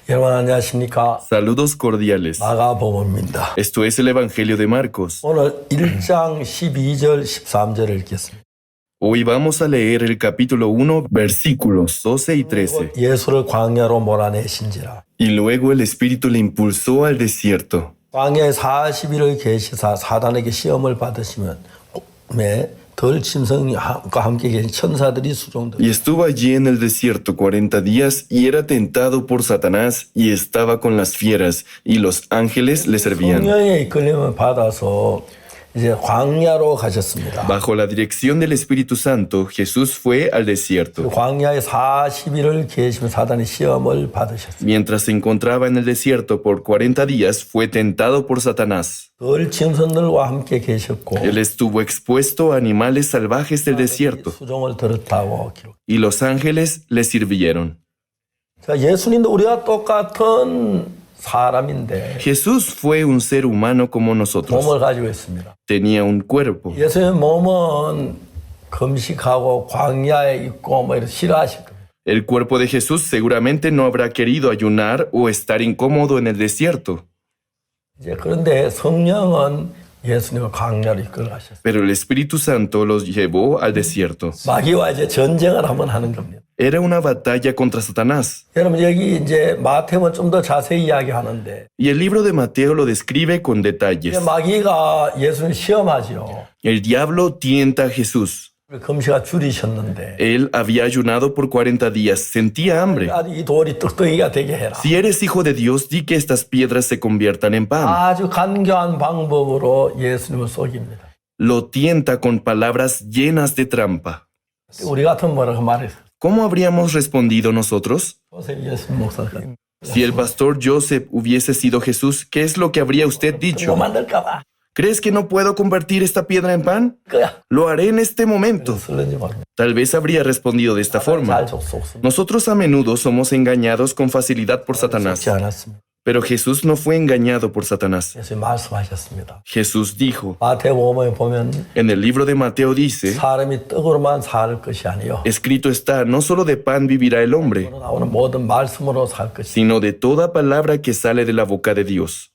여러분 안녕하십니까? Saludos cordiales. 마가복음입니다. Esto es el Evangelio de Marcos. 오늘 1장 12절 13절을 읽겠습니다. Hoy vamos a leer el capítulo 1, versículos 12 y 13. 예수를 광야로 몰아내신지라. Y luego el Espíritu le impulsó al desierto. 광야에 40일을 계시사 사단에게 시험을 받으시면 덜 짐승과 함께 계신 천사들이 수종들. Y estuvo allí en el desierto 40 días y era tentado por Satanás y estaba con las fieras y los ángeles le servían. 성령의 이끌림을 받아서 이제 광야로 가셨습니다. Bajo la dirección del Espíritu Santo, Jesús fue al desierto. 광야에 40일을 계시면 사단의 시험을 받으셨습니다. Mientras se encontraba en el desierto por 40 días, fue tentado por Satanás. 덜 짐승들과 함께 계셨고 Él estuvo expuesto a animales salvajes del desierto 수종을 들었다고 기록. y los ángeles le sirvieron. 자, 예수님도 우리가 똑같은 사람인데 Jesús fue un ser humano como nosotros. 몸을 가지고 있습니다. Tenía un cuerpo. 예수님의 몸은 금식하고 광야에 있고 뭐 이렇게 싫어하실 겁니다. El cuerpo de Jesús seguramente no habrá querido ayunar o estar incómodo en el desierto. 이제 그런데 성령은 예수님을 광야로 이끌어 가셨어요. Pero el Espíritu Santo los llevó al desierto. 마귀와 이제 전쟁을 한번 하는 겁니다. Era una batalla contra Satanás. 여러분 여기 이제 마태는 좀 더 자세히 이야기하는데 Y el libro de Mateo lo describe con detalles. 이제 마귀가 예수님을 시험하죠. El diablo tienta a Jesús. 금식아 줄이셨는데 Él había ayunado por 40 días, sentía hambre. 이 돌이 떡덩이가 되게 해라. Si eres hijo de Dios, di que estas piedras se conviertan en pan. 아주 간교한 방법으로 예수님을 속입니다. Lo tienta con palabras llenas de trampa. 우리 같은 뭐라고 말했어요? ¿Cómo habríamos respondido nosotros? 요셉 예수님 목사가 Si el pastor Joseph hubiese sido Jesús, ¿qué es lo que habría usted 뭐 dicho? 만들까 봐. ¿Crees que no puedo convertir esta piedra en pan? 그야. Lo haré en este momento. 쓸는지 모릅니다. Tal vez habría respondido de esta forma. 잘 속습니다. Nosotros a menudo somos engañados con facilidad por Satanás. 속지 않았습니다. Pero Jesús no fue engañado por Satanás. 예수님 말씀하셨습니다. Jesús dijo, 마태복음에 보면 en el libro de Mateo dice, 사람이 떡으로만 살 것이 아니요 escrito está, no solo de pan vivirá el hombre, 나오는 모든 말씀으로 살 것이. sino de toda palabra que sale de la boca de Dios.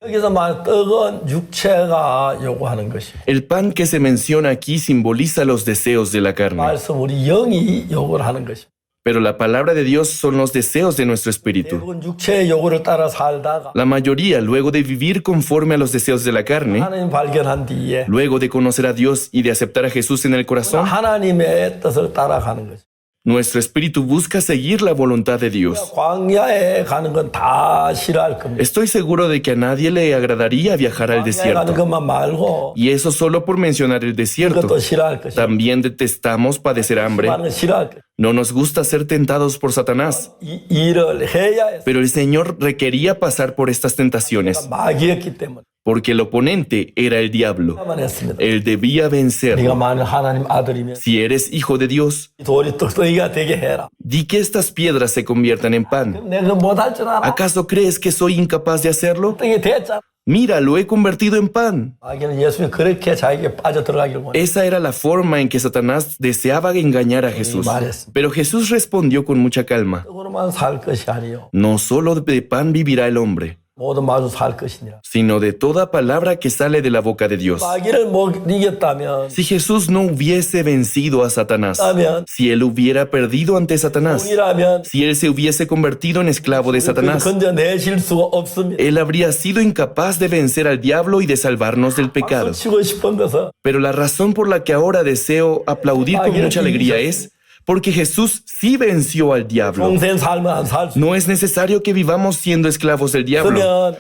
여기서 말 떡은 육체가 요구하는 것이. El pan que se menciona aquí simboliza los deseos de la carne, 말씀 우리 영이 요구를 하는 것이. pero la palabra de Dios son los deseos de nuestro espíritu. 대부분 육체의 요구를 따라 살다가 La mayoría, luego de vivir conforme a los deseos de la carne, 하나님 발견한 뒤에 luego de conocer a Dios y de aceptar a Jesús en el corazón, 하나님의 뜻을 따라가는 것이. nuestro espíritu busca seguir la voluntad de Dios. 광야에 가는 건 다 싫어할 겁니다. Estoy seguro de que a nadie le agradaría viajar al 광야에 가는 desierto. 것만 말고 Y eso solo por mencionar el desierto. 이것도 싫어할 것이. También detestamos padecer hambre. 많은 건 싫어할 것이. No nos gusta ser tentados por Satanás. 이 일을 해야 해서 Pero el Señor requería pasar por estas tentaciones, 마귀였기 때문에 porque el oponente era el diablo. 만 했습니다. Él debía 네가 vencerlo. 만일 하나님 아들이면 Si eres hijo de Dios, 이 돌이 떡덩이가 되게 해라. di que estas piedras se conviertan en pan. 내가 못할 줄 알아? ¿Acaso crees que soy incapaz de hacerlo? 떡이 됐잖아. Mira, lo he convertido en pan. 마귀는 예수님이 그렇게 자기에게 빠져들어가기를 원해. Esa era la forma en que Satanás deseaba engañar a Jesús. Pero Jesús respondió con mucha calma. 떡으로만 살 것이 아니요 No solo de pan vivirá el hombre, 모든 말로 살 것이니라. sino de toda palabra que sale de la boca de Dios. 마귀를 못 이겼다면 Si Jesús no hubiese vencido a Satanás, si él hubiera perdido ante Satanás, 이라면 si él se hubiese convertido en esclavo de Satanás, 건져내실 수가 없습니다. él habría sido incapaz de vencer al diablo y de salvarnos del pecado. 치고 싶은 것은 Pero la razón por la que ahora deseo aplaudir con mucha alegría es porque Jesús sí venció al diablo. 평생 살면 안 살 수 No es necesario que vivamos siendo esclavos del diablo. 있으면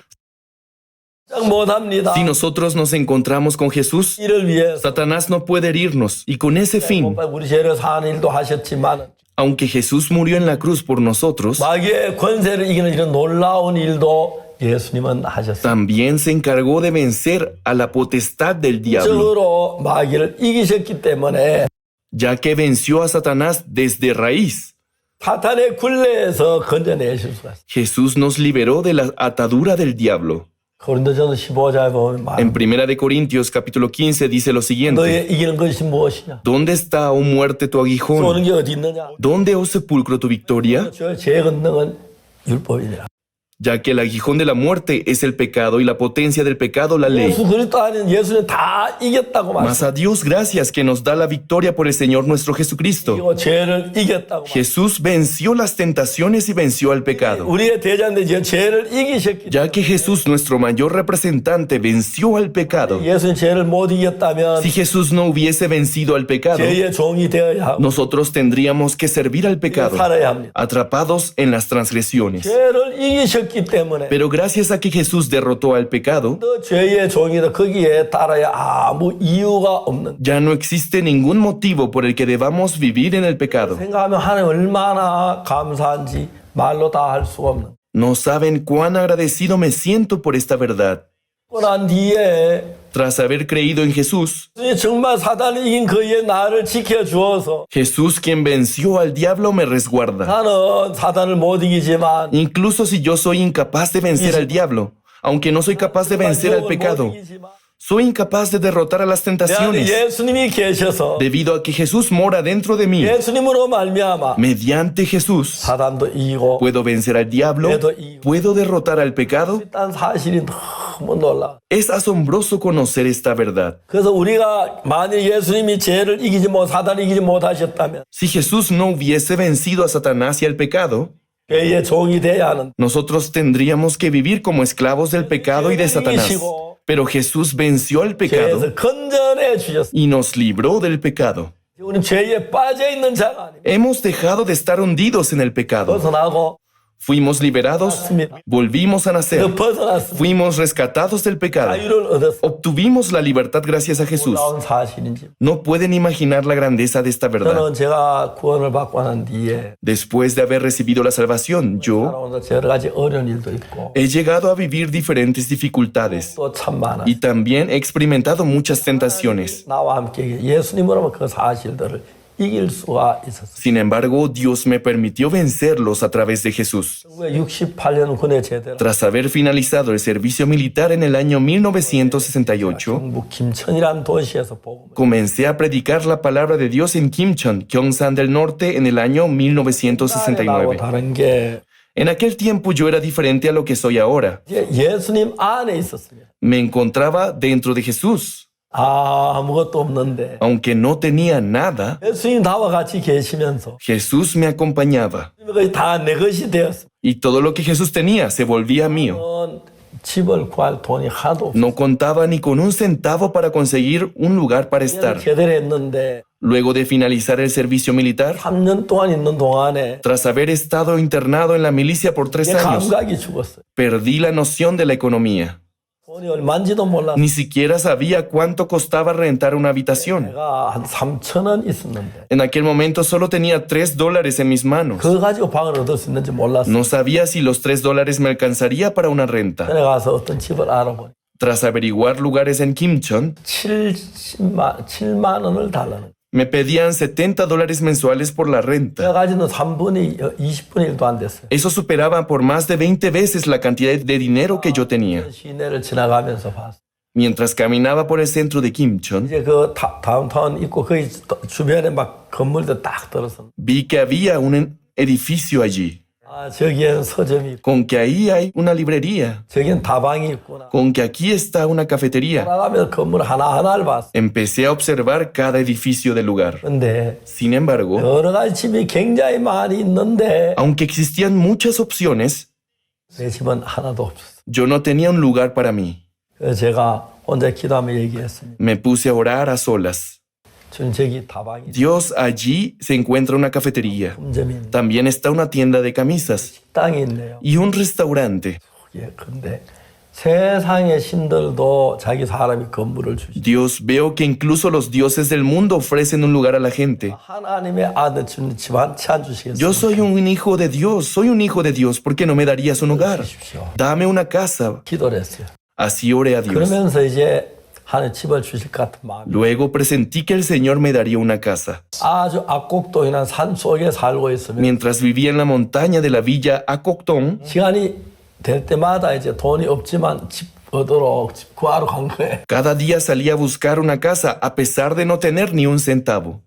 짝 못합니다. Si nosotros nos encontramos con Jesús, 이를 위해서 Satanás no puede herirnos. Y con ese fin, 우리 죄를 사는 일도 하셨지만 aunque Jesús murió en la cruz por nosotros, 마귀의 권세를 이기는 이런 놀라운 일도 예수님은 하셨습니다. también se encargó de vencer a la potestad del diablo, 적으로 마귀를 이기셨기 때문에 ya que venció a Satanás desde raíz. 사탄의 굴레에서 건져내실 수가 있어요. Jesús nos liberó de la atadura del diablo. 고린도전서 15장에 보면 En 1 de Corintios capítulo 15 dice lo siguiente: 너의 이기는 것이 무엇이냐? ¿Dónde está, oh muerte, tu aguijón? 쏘는 게 어디 있느냐? ¿Dónde, oh sepulcro, tu victoria? 제 권능은 율법이니라. ya que el aguijón de la muerte es el pecado y la potencia del pecado la ley. 예수 그리스도 안에 예수는 다 이겼다고 Mas 말씀. a Dios gracias que nos da la victoria por el Señor nuestro Jesucristo. 이기고 죄를 이겼다고. Jesús venció las tentaciones y venció al pecado. 우리의 대장된 죄를 이기셨기 Ya que Jesús, nuestro mayor representante, venció al pecado. 때문에 예수는 죄를 못 이겼다면 Si Jesús no hubiese vencido al pecado, 죄의 종이 되어야 하고 nosotros tendríamos que servir al pecado, 살아야 합니다. atrapados en las transgresiones. 죄를 이기셨기 때문에 Pero gracias a que Jesús derrotó al pecado, 또 죄의 종이다 거기에 따라야 아무 이유가 없는. ya no existe ningún motivo por el que debamos vivir en el pecado. 생각하면 하나님 얼마나 감사한지 말로 다 할 수가 없는. No saben cuán agradecido me siento por esta verdad. 그런 뒤에 Tras haber creído en Jesús, 정말 사단을 이긴 그의 나를 지켜주어서 Jesús quien venció al diablo me resguarda. 나는 사단을 못 이기지만 Incluso si yo soy incapaz de vencer al diablo, aunque no soy capaz de vencer al pecado, soy incapaz de derrotar a las 내 안에 tentaciones. 예수님이 계셔서 Debido a que Jesús mora dentro de mí, 예수님으로 말미암아 mediante Jesús, 사단도 이기고 puedo vencer al diablo, puedo derrotar al pecado. 일단 사실이 너무 놀라. Es asombroso conocer esta verdad. 그래서 우리가 만약 예수님이 죄를 이기지 못 사단을 이기지 못하셨다면 Si Jesús no hubiese vencido a Satanás y al pecado, 죄의 종이 돼야 하는. nosotros tendríamos que vivir como esclavos del pecado y de Satanás. Pero Jesús venció al pecado 죄에서 건전해 주셨어. y nos libró del pecado. 우리는 죄에 빠져 있는 자가 아닙니다. Hemos dejado de estar hundidos en el pecado. 벗어나고 Fuimos liberados, volvimos a nacer, 벗어났습니다. fuimos rescatados del pecado. 자유를 얻었어. Obtuvimos la libertad gracias a Jesús. 놀라운 사실인지. No pueden imaginar la grandeza de esta verdad. 저는 제가 구원을 받고 난 뒤에 Después de haber recibido la salvación, yo 살아오면서 여러 가지 어려운 일도 있고 he llegado a vivir diferentes dificultades 또 참 많아. y también he experimentado muchas tentaciones. 나와 함께 예수님으로만 그 사실들을 이길 수가 있었어요. Sin embargo, Dios me permitió vencerlos a través de Jesús. 1968년 군에 제대로 Tras haber finalizado el servicio militar en el año 1968, 경북 김천이라는 도시에서 복음을 comencé a predicar la palabra de Dios en Kimchon, Gyeongsan del Norte, en el año 나하고 1969. 다른 게 En aquel tiempo yo era diferente a lo que soy ahora. 이제 예수님 안에 있었습니다. Me encontraba dentro de Jesús. 아무것도 없는데 Aunque no tenía nada, 예수님 나와 같이 계시면서 Jesús me acompañaba. 거의 다 내 것이 되었습니다. Y todo lo que Jesús tenía se volvía mío. 집을 구할 돈이 하나도 없어요. No contaba ni con un centavo para conseguir un lugar para estar. 제대로 했는데 Luego de finalizar el servicio militar, 3년 동안 있는 동안에 tras haber estado internado en la milicia por 3 내 años, 감각이 죽었어요. perdí la noción de la economía. 돈이 얼마인지도 몰랐어요. Ni siquiera sabía cuánto costaba rentar una habitación. 내가 한 3,000원 있었는데 En aquel momento solo tenía $3 en mis manos. 그거 가지고 방을 얻을 수 있는지 몰랐어요. No sabía si los $3 me alcanzaría para una renta. 전에 가서 어떤 집을 알아보니 Tras averiguar lugares en Kimchon, 7만 원을 달라는. me pedían $70 mensuales por la 내가 renta. 가지는 3분의 20분의 1도 안 됐어요. Eso superaba por más de 20 veces la cantidad de dinero que yo tenía. 시내를 지나가면서 봤어요. Mientras caminaba por el centro de Kimchon, 이제 그 다운타운 있고 거기 주변에 막 건물들 딱 들어서 vi que había un edificio allí, 아 저기에는 서점이 있고 con que ahí hay una librería, 저기는 다방이 있구나. con que aquí está una cafetería. 나가면서 건물 하나하나를 봤어. Empecé a observar cada edificio del lugar. 근데 Sin embargo, 여러 가지 집이 굉장히 많이 있는데 aunque existían muchas opciones, 내 집은 하나도 없었어. yo no tenía un lugar para mí. 그래서 제가 혼자 기도하며 얘기했습니다. Me puse a orar a solas. 주님 저기 다방이 Dios, allí se encuentra una cafetería. 점점이 있는데 También está una tienda de camisas 식당이 있네요. y un restaurante. 예, 근데 세상의 신들도 자기 사람이 건물을 주시. Dios, veo que incluso los dioses del mundo ofrecen un lugar a la gente. 하나님의 아들 주님 집안 치안 주시겠어요? Yo soy un hijo de Dios, soy un hijo de Dios, ¿por qué no me darías un hogar? Dame una casa. 기도를 했어요. Así oré a Dios. 그러면서 이제 하나님 집을 주실 것 같은 마음이. Luego presentí que el Señor me daría una casa. 아주 악곡동이나 산 속에 살고 있으면 Mientras vivía en la montaña de la villa Acoctón, 시간이 될 때마다 이제 돈이 없지만 집 얻으러 집 구하러 간 거예요. cada día salía a buscar una casa a pesar de no tener ni un centavo.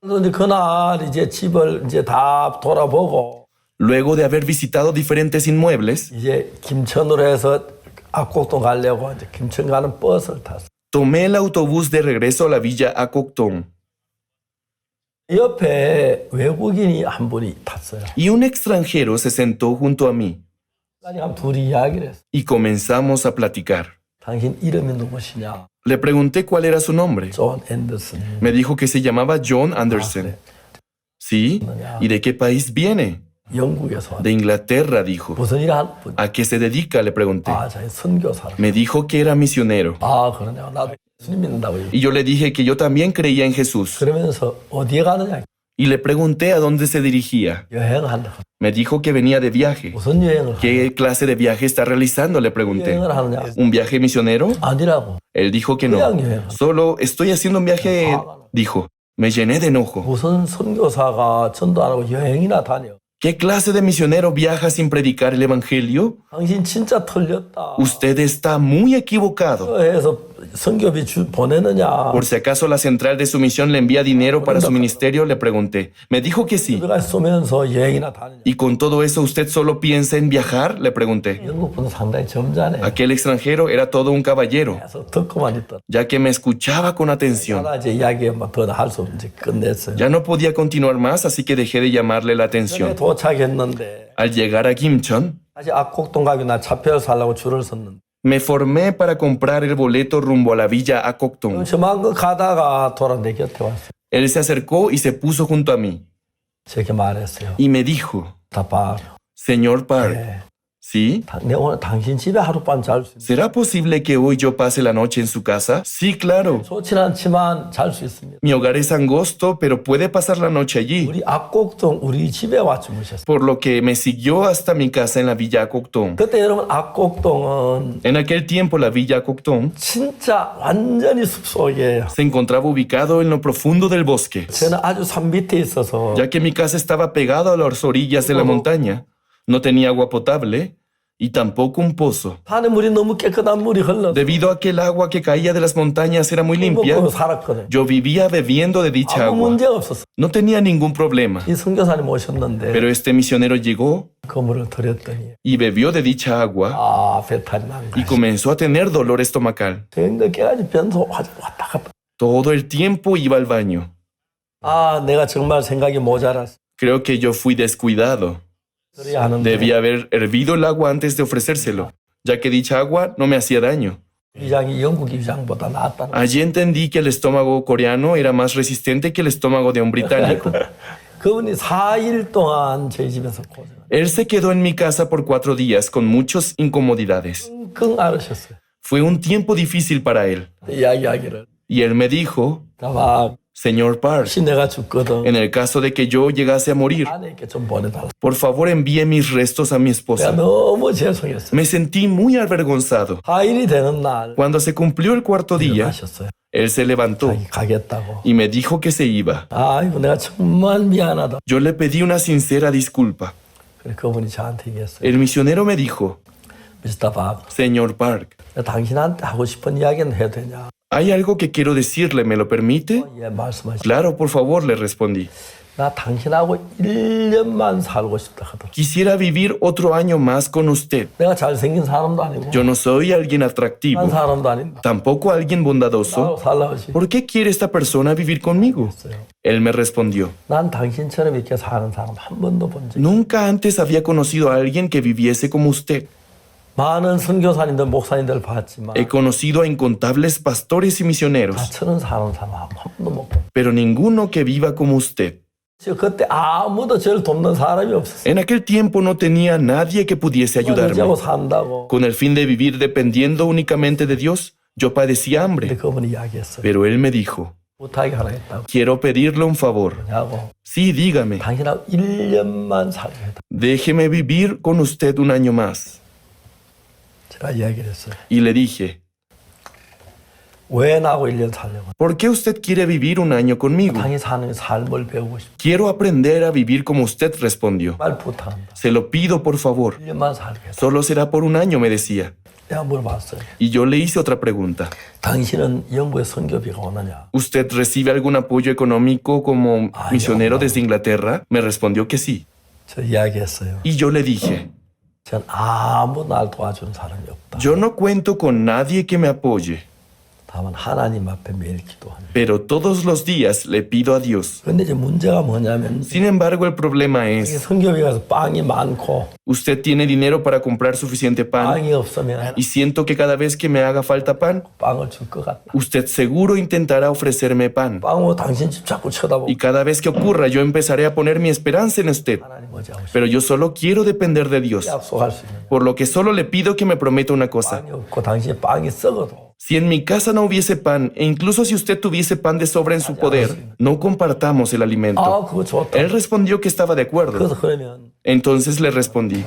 그런데 그날 이제 집을 이제 다 돌아보고 Luego de haber visitado diferentes inmuebles, 이제 김천으로 해서 압곡동 가려고 이제 김천 가는 버스를 탔어요. tomé el autobús de regreso a la villa Acoctón 옆에 외국인이 한 분이 탔어요. y un extranjero se sentó junto a mí 아니 한 둘이 이야기를 했어요. y comenzamos a platicar. 당신 이름이 누구시냐? Le pregunté cuál era su nombre. 존 앤더슨. Me dijo que se llamaba John Anderson. ¿Sí? ¿Y de qué país viene? 영국에서 왔어요. De Inglaterra, dijo. 무슨 일 하는 분? ¿A qué se dedica? Le pregunté. 아, 저 선교사라. Me dijo que era misionero. 아, 그러냐. 나도 예수님 믿는다고. Y yo le dije que yo también creía en Jesús. 그러면서 어디에 가느냐? Y le pregunté a dónde se dirigía. 여행한다. Me dijo que venía de viaje. 무슨 여행을 하냐? ¿Qué clase de viaje está realizando? Le pregunté. 여행을 하느냐? ¿Un viaje misionero? 아니라고. Él dijo que no. Solo estoy haciendo un viaje, dijo. Me llené de enojo. 무슨 선교사가 전도 안 하고 여행이나 다녀? ¿Qué clase de misionero viaja sin predicar el evangelio? 당신 진짜 틀렸다. Usted está muy equivocado. 해서 선교비 보내느냐? Por si acaso la central de su misión le envía dinero para su ministerio, le pregunté. Me dijo que sí. 우리가 쏘면서 여행이나 다니냐? ¿Y con todo eso usted solo piensa en viajar? Le pregunté. 영국분은 상당히 점잖네. Aquel extranjero era todo un caballero, 계속 듣고만 있더라. ya que me escuchaba con atención. 하나 이제 이야기 더할수 없는지 끝냈어요. Ya no podía continuar más, así que dejé de llamarle la atención. 도착했는데 Al llegar a Kimchon, 다시 압곡동 가기 나 차표를 살라고 줄을 섰는데 me formé para comprar el boleto rumbo a la villa Acoctón. 저만큼 가다가 돌아 내 곁에 왔어요. Él se acercó y se puso junto a mí 저렇게 말했어요. y me dijo, 다 봐. Señor Park, 네. ¿sí? 내가 오늘 당신 집에 하룻밤 잘 수 있어. ¿Será posible que hoy yo pase la noche en su casa? Sí, claro. 좋지는 않지만 잘 수 있습니다. Mi hogar es angosto, pero puede pasar la noche allí. 우리 압곡동 우리 집에 와 주무셨어요. Por lo que me siguió hasta mi casa en la villa Acoctón. 그때 여러분 압곡동은 En aquel tiempo la villa Acoctón 진짜 완전히 숲속이에요. se encontraba ubicado en lo profundo del bosque, 저는 아주 산 밑에 있어서 ya que mi casa estaba pegada a las orillas de la montaña. No tenía agua potable y tampoco un pozo. 산에 물이 너무 깨끗한 물이 흘러. Debido a que el agua que caía de las montañas era muy limpia, 먹고 살았거든. yo vivía bebiendo de dicha 아무 agua. 문제가 없었어. No tenía ningún problema. 이 선교사님 오셨는데 Pero este misionero llegó 그 물을 드렸더니 y bebió de dicha agua 아 배탈이 납니다. y comenzó a tener dolor estomacal. 저녁 깨가지고 변소 왔다 갔다. Todo el tiempo iba al baño. 아 내가 정말 생각이 모자랐어. Creo que yo fui descuidado. 그래야 하는데 Debía haber hervido el agua antes de ofrecérselo, ya que dicha agua no me hacía daño. 위장이 영국 위장보다 낫다는. Allí entendí que el estómago coreano era más resistente que el estómago de un británico. 그분이 4일 동안 저희 집에서 고생. Él se quedó en mi casa por 4 días con muchas incomodidades. 끙끙 앓으셨어요. Fue un tiempo difícil para él. 이야기하기를. Y él me dijo, 막 Señor Park, 혹시 내가 죽거든. en el caso de que yo llegase a morir, 아내에게 좀 보내달라. por favor envíe mis restos a mi 내가 esposa. 너무 죄송했어요. Me sentí muy avergonzado. 4일이 되는 날 Cuando se cumplió el 4º día, 하셨어요. él se levantó 가겠다고. y me dijo que se iba. 아이고 내가 정말 미안하다. Yo le pedí una sincera disculpa. 그래 그분이 저한테 얘기했어요. El misionero me dijo, 미스터 박, Señor Park, 내가 당신한테 하고 싶은 이야기는 해도 되냐? ¿hay algo que quiero decirle? ¿Me lo permite? 예, 말씀하시. Claro, por favor, le respondí. 나 당신하고 1년만 살고 싶다 하더라. Quisiera vivir otro año más con usted. 내가 잘생긴 사람도 아니고 Yo no soy alguien 한 atractivo, 사람도 아닌데 tampoco alguien bondadoso. 나하고 살라고지. ¿Por qué quiere esta persona vivir conmigo? Él me respondió, 난 당신처럼 이렇게 사는 사람 한 번도 본 적이. nunca antes había conocido a alguien que viviese como usted. 많은 선교사님들 목사님들 봤지만 He conocido a incontables pastores y misioneros, 나처럼 사는 사람 한 번도 못 본. pero ninguno que viva como usted. 그때 아무도 저를 돕는 사람이 없었어요. En aquel tiempo no tenía nadie que pudiese ayudarme. 의지하고 산다고. Con el fin de vivir dependiendo únicamente de Dios, yo padecía 근데 hambre. 그분이 이야기했어요. Pero él me dijo, 부탁이 하나 있다고. quiero pedirle un favor. 하고 Sí, dígame, 당신하고 1년만 살게 해다. déjeme vivir con usted un año más. 제가 이야기를 했어요. Y le dije, 왜 나하고 1년 살려고? ¿por qué usted quiere vivir un año conmigo? 당연히 사는 삶을 배우고 싶어. Quiero aprender a vivir como usted respondió. 말 부탁한다. Se lo pido, por favor. 1년만 살게 해다. Solo será por un año, me decía. 내가 물어봤어요. Y yo le hice otra pregunta. 당신은 영국에 선교비가 오느냐? ¿Usted recibe algún apoyo económico como misionero desde Inglaterra? Me respondió que sí. 저 이야기했어요. Y yo le dije, 전 아무 날 도와주는 사람이 없다. yo no cuento con nadie que me apoye, 다만 하나님 앞에 매일 기도합니다. pero todos los días le pido a Dios. 근데 이제 문제가 뭐냐면 Sin embargo, el problema 이게 es, 성경에 가서 빵이 많고 usted tiene dinero para comprar suficiente pan 빵이 없으면 y siento que cada vez que me haga falta pan, 빵을 줄 것 같다. usted seguro intentará ofrecerme pan. 빵으로 당신 집 자꾸 쳐다보고 Y cada vez que ocurra, yo empezaré a poner mi esperanza en usted. 하나님 어디 하고 싶어? Pero yo solo quiero depender de Dios, 약속할 수 있는 por lo que solo le pido que me prometa una cosa. 빵이 없고 당신의 빵이 썩어도 Si en mi casa no hubiese pan, e incluso si usted tuviese pan de sobra en su poder, no compartamos el alimento. 그거 좋다. Él respondió que estaba de acuerdo. 그래서 그러면 Entonces le respondí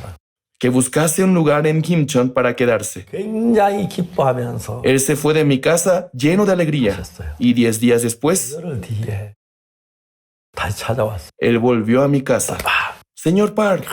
que buscase un lugar en Kimchon para quedarse. 굉장히 기뻐하면서 Él se fue de mi casa lleno de alegría. Y 10 días después, 열흘 뒤에 다시 찾아왔어. él volvió a mi casa. Señor Park,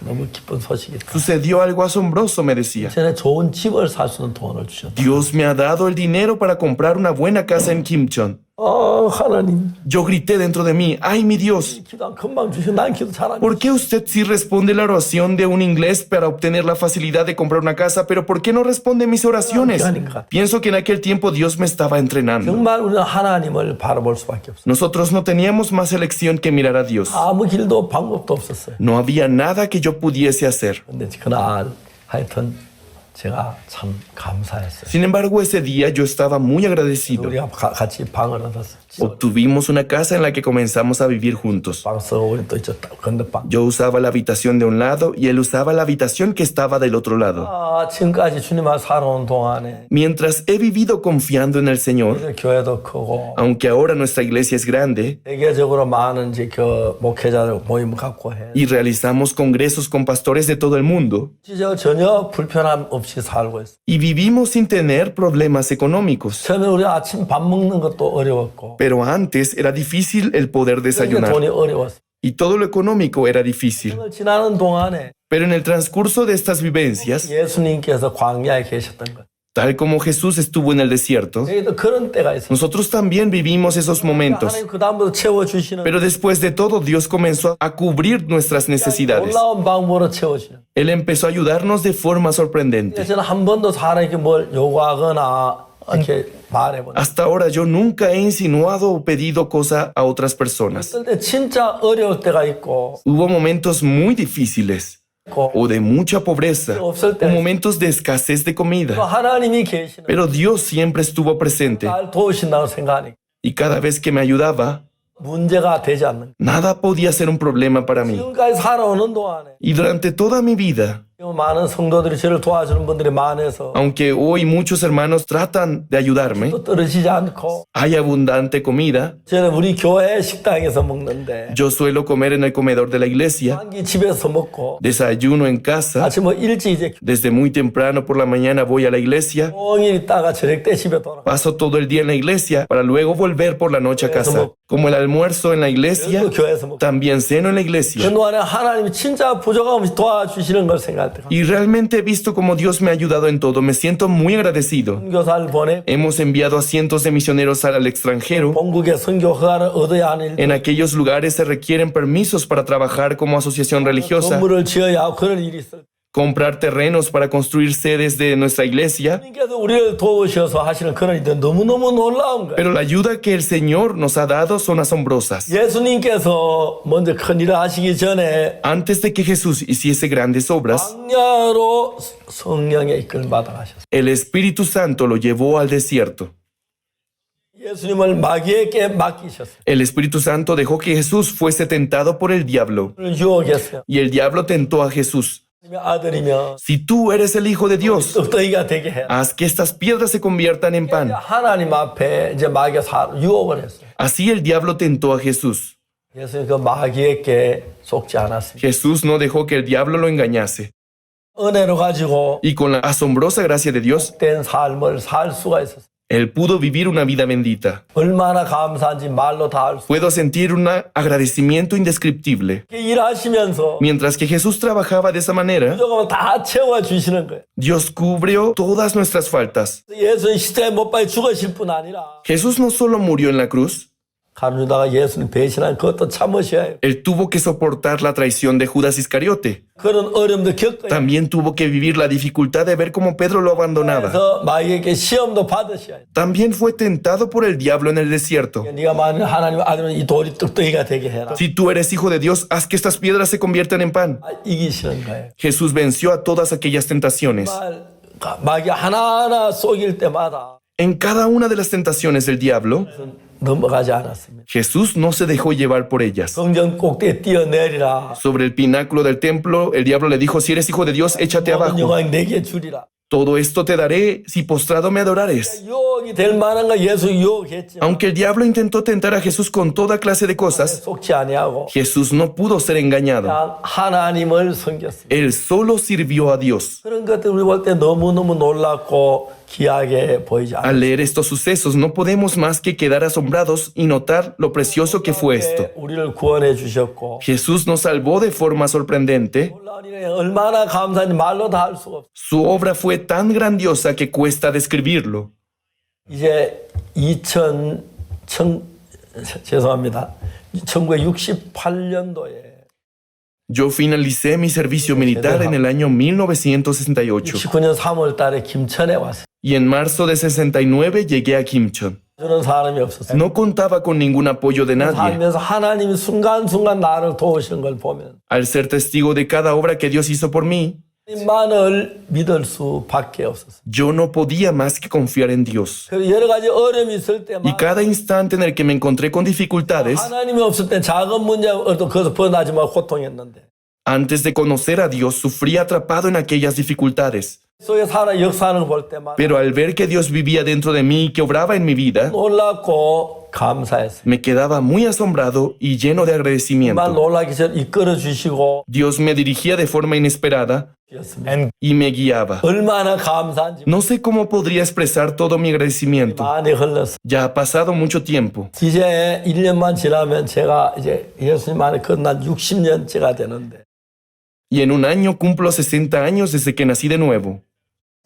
너무 기쁜 소식이다. sucedió algo asombroso, me decía. 전에 좋은 집을 살 수 있는 돈을 주셨다. Dios me ha dado el dinero para comprar una buena casa en Kimchon. 하나님 Yo grité dentro de mí, ¡ay, mi Dios! 기도 금방 주시고 난 기도 잘하는 ¿Por qué usted sí responde la oración de un inglés para obtener la facilidad de comprar una casa, pero por qué no responde mis oraciones? Pienso que en aquel tiempo Dios me estaba entrenando. 정말 우리는 하나님을 바라볼 수밖에 없어. Nosotros no teníamos más elección que mirar a Dios. 아무 길도 방법도 없었어요. No había nada que yo pudiese hacer. 근데 그날 하여튼 제가 참 감사했어요. Sin embargo, ese día yo estaba muy agradecido. 우리가 같이 방을 얻었어요. Obtuvimos una casa en la que comenzamos a vivir juntos. 방 쓰고 우리 또 이쪽 건너방. Yo usaba la habitación de un lado y él usaba la habitación que estaba del otro lado. 지금까지 주님과 살아온 동안에 Mientras he vivido confiando en el Señor, 이제 교회도 크고 aunque ahora nuestra iglesia es grande 세계적으로 많은 이제 목회자들 모임을 갖고 해. y realizamos congresos con pastores de todo el mundo, 진짜 전혀 불편함 없이 살고 있어. y vivimos sin tener problemas económicos. 처음에 우리 아침 밥 먹는 것도 어려웠고, Pero antes era difícil el poder 그러니까 desayunar 돈이 어려웠어. y todo lo económico era difícil. 그걸 지나는 동안에 Pero en el transcurso de estas vivencias, 예수님께서 광야에 계셨던 것. tal como Jesús estuvo en el desierto, 여기도 그런 때가 있어. nosotros también vivimos esos momentos. 하나님 그 다음부터 채워주시는 Pero después de todo, Dios comenzó a cubrir nuestras necesidades. 놀라운 방법으로 채워주시는. Él empezó a ayudarnos de forma sorprendente. 저는 한 번도 사람에게 뭘 요구하거나 이렇게 말해본. Hasta ahora yo nunca he insinuado o pedido cosa a otras personas. 어떨 때 진짜 어려울 때가 있고, Hubo momentos muy difíciles o de mucha pobreza o momentos de escasez de 또 comida. 하나님이 계시는 Pero Dios siempre estuvo presente 날 도우신다고 생각하니까 y cada vez que me ayudaba, 문제가 되지 않는. nada podía ser un problema para mí. 지금까지 살아오는 동안에 Y durante toda mi vida, 많은 성도들이 저를 도와주는 분들이 많아서 aunque hoy muchos hermanos tratan de ayudarme, 또 떨어지지 않고 hay abundante comida. 저는 우리 교회 식당에서 먹는데 Yo suelo comer en el comedor de la iglesia, 한끼 집에서 먹고 desayuno en casa, 아침 일찍 이제 desde muy temprano por la mañana voy a la iglesia, 종일 있다가 저녁 때 집에 돌아가. paso todo el día en la iglesia para luego volver por la noche a casa. Como el almuerzo en la iglesia, 또 교회에서 먹고. también ceno en la iglesia. 그동안에 하나님이 진짜 부족함 없이 도와주시는 걸 생각할 때 Y realmente he visto cómo Dios me ha ayudado en todo. Me siento muy agradecido. 선교사를 보내 Hemos enviado a cientos de misioneros al extranjero. 본국에 선교 허가를 얻어야 하는 일, En aquellos lugares se requieren permisos para trabajar como asociación religiosa, 건물을 지어야 하고 그런 일이 있을 때 comprar terrenos para construir sedes de nuestra iglesia. 하나님께서 우리를 도우셔서 하시는 그런 일들 너무너무 놀라운 거예요. Pero la ayuda que el Señor nos ha dado son asombrosas. 예수님께서 먼저 큰 일을 하시기 전에 Antes de que Jesús hiciese grandes obras, 광야로 성령의 이끌림 받아 가셨어요. el Espíritu Santo lo llevó al desierto. 예수님을 마귀에게 맡기셨어요. El Espíritu Santo dejó que Jesús fuese tentado por el diablo. 그를 유혹했어요. Y el diablo tentó a Jesús. 아들이면 Si tú eres el Hijo de Dios, 떡덩이가 되게 해야 돼. haz que estas piedras se conviertan en pan. 하나님 앞에 이제 마귀가 유혹을 했어요. Así el diablo tentó a Jesús. 예수님 그 마귀에게 속지 않았습니다. Jesús no dejó que el diablo lo engañase. 은혜로 가지고 Y con la asombrosa gracia de Dios, 된 삶을 살 수가 있었어요. él pudo vivir una vida bendita. 얼마나 감사한지 말로 다 알 수. Puedo sentir un agradecimiento indescriptible. 일하시면서 Mientras que Jesús trabajaba de esa manera, 부족하면 다 채워 주시는 거예요. Dios cubrió todas nuestras faltas. 예수님 시대에 못 박혀 죽으실 뿐 아니라 Jesús no solo murió en la cruz, 가룟 유다가 예수님 배신한 그것도 참으셔야 해요. Él tuvo que soportar la traición de Judas Iscariote. 그런 어려움도 겪어야 해요. También tuvo que vivir la dificultad de ver cómo Pedro lo abandonaba. 그래서 마귀에게 시험도 받으셔야 해요. También fue tentado por el diablo en el desierto. 네가 만일 하나님 아들은 이 돌이 뚝뚝이가 되게 해라. Si tú eres hijo de Dios, haz que estas piedras se conviertan en pan. 이기시는 거예요. Jesús venció a todas aquellas tentaciones. 정말 마귀 하나하나 속일 때마다 En cada una de las tentaciones del diablo, 넘어가지 않았습니다. Jesús no se dejó llevar por ellas. 성전 꼭대기에 뛰어내리라. Sobre el pináculo del templo, el diablo le dijo, si eres hijo de Dios, échate 모든 abajo. 영광 내게 주리라. Todo esto te daré si postrado me adorares. 유혹이 될 만한 거 예수 유혹했지만 Aunque el diablo intentó tentar a Jesús con toda clase de cosas, 속지 아니하고 Jesús no pudo ser engañado. 그냥 하나님을 섬겼습니다. Él solo sirvió a Dios. 그런 것들 우리 볼 때 너무너무 놀랍고 귀하게 보이지 않아요. Al leer estos sucesos, no podemos más que quedar asombrados y notar lo precioso que fue esto. 우리를 구원해 주셨고 Jesús nos salvó de forma sorprendente. 놀라운 일에 얼마나 감사한지 말로 다 할 수가 없어요. Su obra fue tan grandiosa que cuesta describirlo. 이제 죄송합니다. 1968년도에 Yo finalicé mi servicio militar en el año 1968 19년 3월 달에 김천에 왔어요. y en marzo de 69 llegué a Kimchon. 주는 사람이 없었어요. No contaba con ningún apoyo de nadie. 살면서 하나님이 순간순간 나를 도우시는 걸 보면 Al ser testigo de cada obra que Dios hizo por mí, 하나님만을 믿을 수밖에 없었어요. yo no podía más que confiar en Dios. 그리고 여러 가지 어려움이 있을 Y 때만 cada instante en el que me encontré con dificultades, 하나님이 없을 때 작은 문제도 거기서 벗어나지 못 고통했는데 antes de conocer a Dios, sufrí atrapado en aquellas dificultades. 속에 살아 역사하는 걸 볼 때만 Pero al ver que Dios vivía dentro de mí y que obraba en mi vida, 놀랍고 감사했어요. me quedaba muy asombrado y lleno de 정말 agradecimiento. 놀라기 전 이끌어 주시고 Dios me dirigía de forma inesperada 주셨습니다. y me guiaba. 얼마나 감사한지 No sé cómo podría expresar todo mi agradecimiento. 많이 흘렀어요. Ya ha pasado mucho tiempo. 이제 1년만 지나면 제가 이제 예수님 안에 끝난 60년째가 되는데 Y en un año cumplo 60 años desde que nací de nuevo.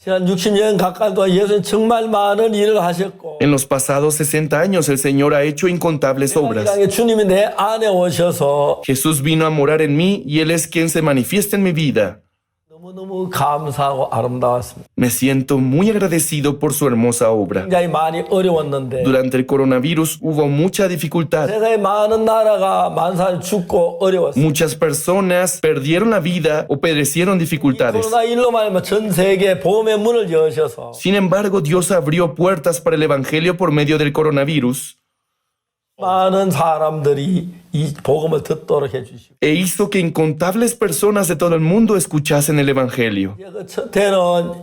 지난 60년 가까이 동안 예수님 정말 많은 일을 하셨고 En los pasados 60 años el Señor ha hecho incontables obras. 세상에 주님이 내 안에 오셔서 Jesús vino a morar en mí y Él es quien se manifiesta en mi vida. 너무너무 감사하고 아름다웠습니다. Me siento muy agradecido por su hermosa obra. 굉장히 많이 어려웠는데 Durante el coronavirus hubo mucha dificultad. 세상에 많은 나라가 만사를 죽고 어려웠어요. Muchas personas perdieron la vida o padecieron dificultades. 코로나1로 말하면 전 세계 복음의 문을 여셔서 Sin embargo, Dios abrió puertas para el Evangelio por medio del coronavirus 많은 사람들이 이 복음을 듣도록 해주시고 e hizo que incontables personas de todo el mundo escuchasen el Evangelio. 그 첫해는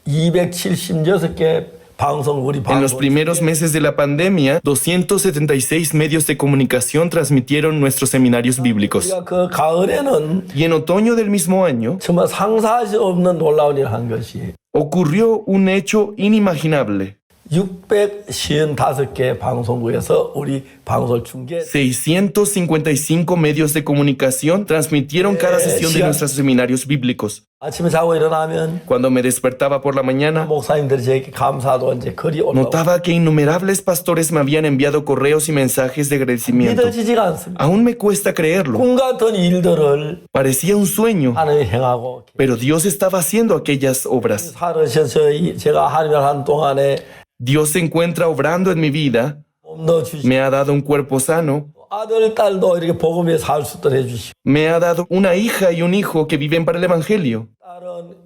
276개 방송 우리 En los 방송 primeros meses de la pandemia, 276 medios de comunicación transmitieron nuestros seminarios bíblicos. 우리가 그 가을에는 Y en otoño del mismo año, 정말 상상할 수 없는 놀라운 일을 한 것이 ocurrió un hecho inimaginable. 655개 방송국에서 우리 방송을 중계 655 medios de comunicación transmitieron cada sesión de nuestros seminarios bíblicos. 아침에 자고 일어나면 Cuando me despertaba por la mañana, 목사님들이 저에게 감사도 이제 글이 올라오고 notaba que innumerables pastores me habían enviado correos y mensajes de agradecimiento. 믿어지지가 않습니다. Aún me cuesta creerlo. 꿈 같은 일들을 Parecía un sueño, 하나님이 행하고 pero Dios estaba haciendo aquellas obras. 살으셔서 제가 하나님을 한 동안에 Dios se encuentra obrando en mi vida, 몸도 주시고 me ha dado un cuerpo sano, 아들, 딸도 이렇게 복음에 살 수 있도록 해주시고 me ha dado una hija y un hijo que viven para el Evangelio. 딸은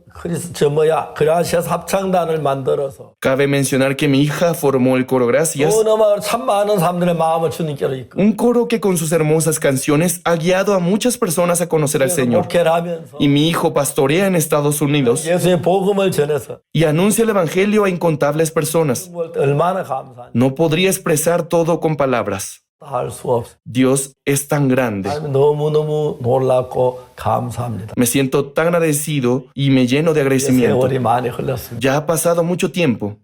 그라시아스 합창단을 만들어서 Cabe mencionar que mi hija formó el coro Gracias, 음악으로 참 많은 사람들의 마음을 주님께로 이끌고 un coro que con sus hermosas canciones ha guiado a muchas personas a conocer al Señor. 목회를 하면서 Y mi hijo pastorea en Estados Unidos 예수의 복음을 전해서 y anuncia el Evangelio a incontables personas. 볼 때 얼마나 감사한지 No podría expresar todo con palabras. 할 수 없어요. Dios es tan grande. 하나님 너무너무 놀랍고 감사합니다. Me siento tan agradecido y me lleno de agradecimiento. 세월이 많이 흘렀습니다. Ya ha pasado mucho tiempo.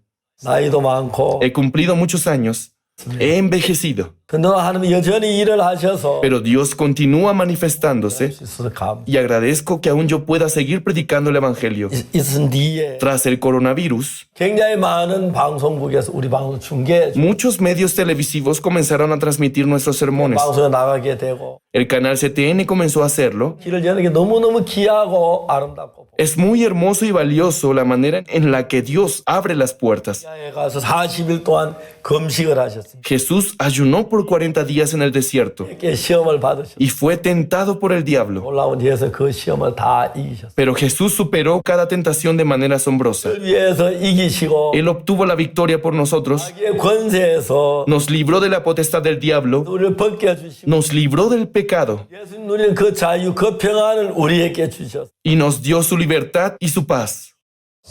나이도 많고 He cumplido muchos años. He envejecido. 근데 하나님은 여전히 일을 하셔서 Pero Dios continúa manifestándose 있어서 감. y agradezco que aún yo pueda seguir predicando el Evangelio. 있은 뒤에 Tras el coronavirus, 굉장히 많은 방송국에서 우리 방송 중계 muchos medios televisivos comenzaron a transmitir nuestros sermones. 방송에 나가게 되고 El canal CTN comenzó a hacerlo. 길을 여는 게 너무너무 귀하고 아름답고 Es muy hermoso y valioso la manera en la que Dios abre las puertas. 야에 가서 40일 동안 금식을 하셨습니다. Jesús ayunó por 40 días en el desierto 이렇게 시험을 받으셨습니다. y fue tentado por el diablo. 놀라운 예수 그 시험을 다 이기셨습니다. Pero Jesús superó cada tentación de manera asombrosa. 그를 위해서 이기시고 Él obtuvo la victoria por nosotros, 자기의 권세에서 nos libró de la potestad del diablo, 우리를 벗겨 주시고 nos libró del pecado 예수님 누리는 그 자유 그 평안을 우리에게 주셨습니다. y nos dio su libertad y su paz.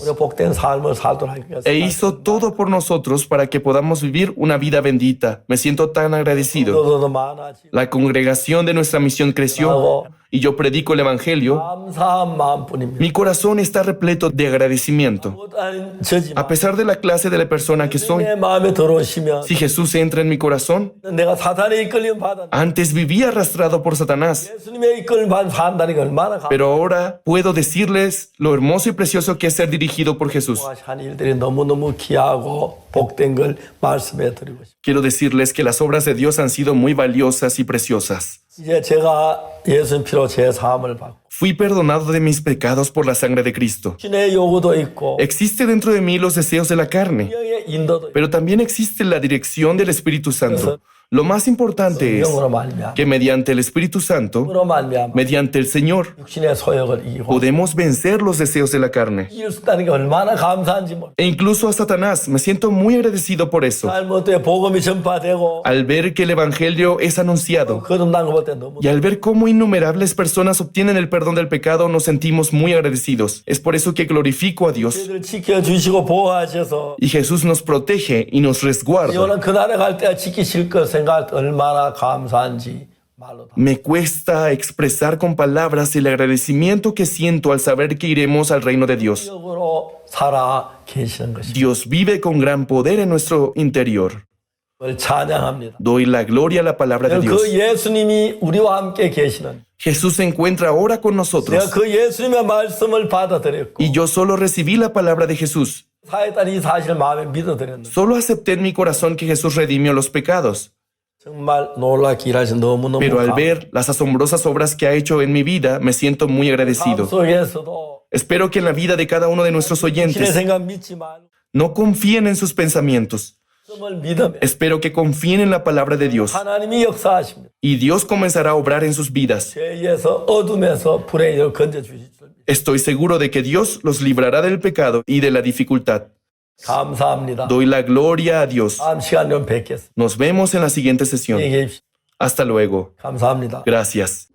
우리가 복된 삶을 살도록 하겠습니다. E hizo todo por nosotros para que podamos vivir una vida bendita. Me siento tan agradecido. 더 많아지고 La congregación de nuestra misión creció y yo predico el Evangelio. 감사한 마음뿐입니다. Mi corazón está repleto de agradecimiento. 아무것도 아닌 저지만 A pesar de la clase de la persona que soy, 내 마음에 들어오시면 si Jesús entra en mi corazón, 내가 사탄의 이끌림 받았는데 antes vivía arrastrado por Satanás, 예수님의 이끌림 받아 산다는 게 얼마나 pero ahora puedo decirles lo hermoso y precioso que es ser dirigido por Jesús. 한 일들이 너무너무 귀하고 복된 걸 말씀해 드리고 싶습니다. Quiero decirles que las obras de Dios han sido muy valiosas y preciosas. 이제 제가 예수님 피로 제 사함을 받고 Fui perdonado de mis pecados por la sangre de Cristo. 신의 요구도 있고 Existe dentro de mí los deseos de la carne, 영의 인도도 있고 pero también existe la dirección del Espíritu Santo. Lo más importante es 영으로 말미암아 que mediante el Espíritu Santo, 영으로 말미암아 mediante el Señor, 육신의 소욕을 이기고 podemos vencer los deseos de la carne. 이길 수 있다는 게 얼마나 감사한지 몰라. E incluso a Satanás, me siento muy agradecido por eso. 잘못돼 복음이 전파되고 Al ver que el Evangelio es anunciado 거듭난 거 볼 때 너무 y al ver cómo innumerables personas obtienen el perdón del pecado, nos sentimos muy agradecidos. Es por eso que glorifico a Dios. 저희들 지켜주시고 보호하셔서 Y Jesús nos protege y nos resguarda. 이거는 그날에 갈 때 지키실 것 생각할 때 얼마나 감사한지 말로 다. Me cuesta expresar con palabras el agradecimiento que siento al saber que iremos al reino de Dios. 영으로 살아 계시는 것입니다. Dios vive con gran poder en nuestro interior. 그걸 찬양합니다. Doy la gloria a la palabra de Dios. 그 예수님이 우리와 함께 계시는 Jesús se encuentra ahora con 내가 nosotros 그 예수님의 말씀을 받아들였고 y yo solo recibí la palabra de Jesús. 사했다는 이 사실을 마음에 믿어들였는데 Solo acepté en mi corazón que Jesús redimió los pecados. 정말 놀랍게 일하신 너무너무 Pero al ver las asombrosas obras que ha hecho en mi vida, me siento muy 삶 agradecido. 속에서도 Espero que en la vida de cada uno de nuestros 신의 oyentes 생각 믿지 말고 no confíen en sus pensamientos. 말씀을 믿으며 Espero que confíen en la palabra de Dios. 하나님이 역사하십니다. Y Dios comenzará a obrar en sus vidas. 죄에서 어둠에서 불의 일을 건져주실 줄 믿습니다. Estoy seguro de que Dios los librará del pecado y de la dificultad. 감사합니다. Doy la gloria a Dios. 다음 시간에 뵙겠습니다. Nos vemos en la siguiente sesión. 안녕히 계십시오. Hasta luego. 감사합니다. Gracias.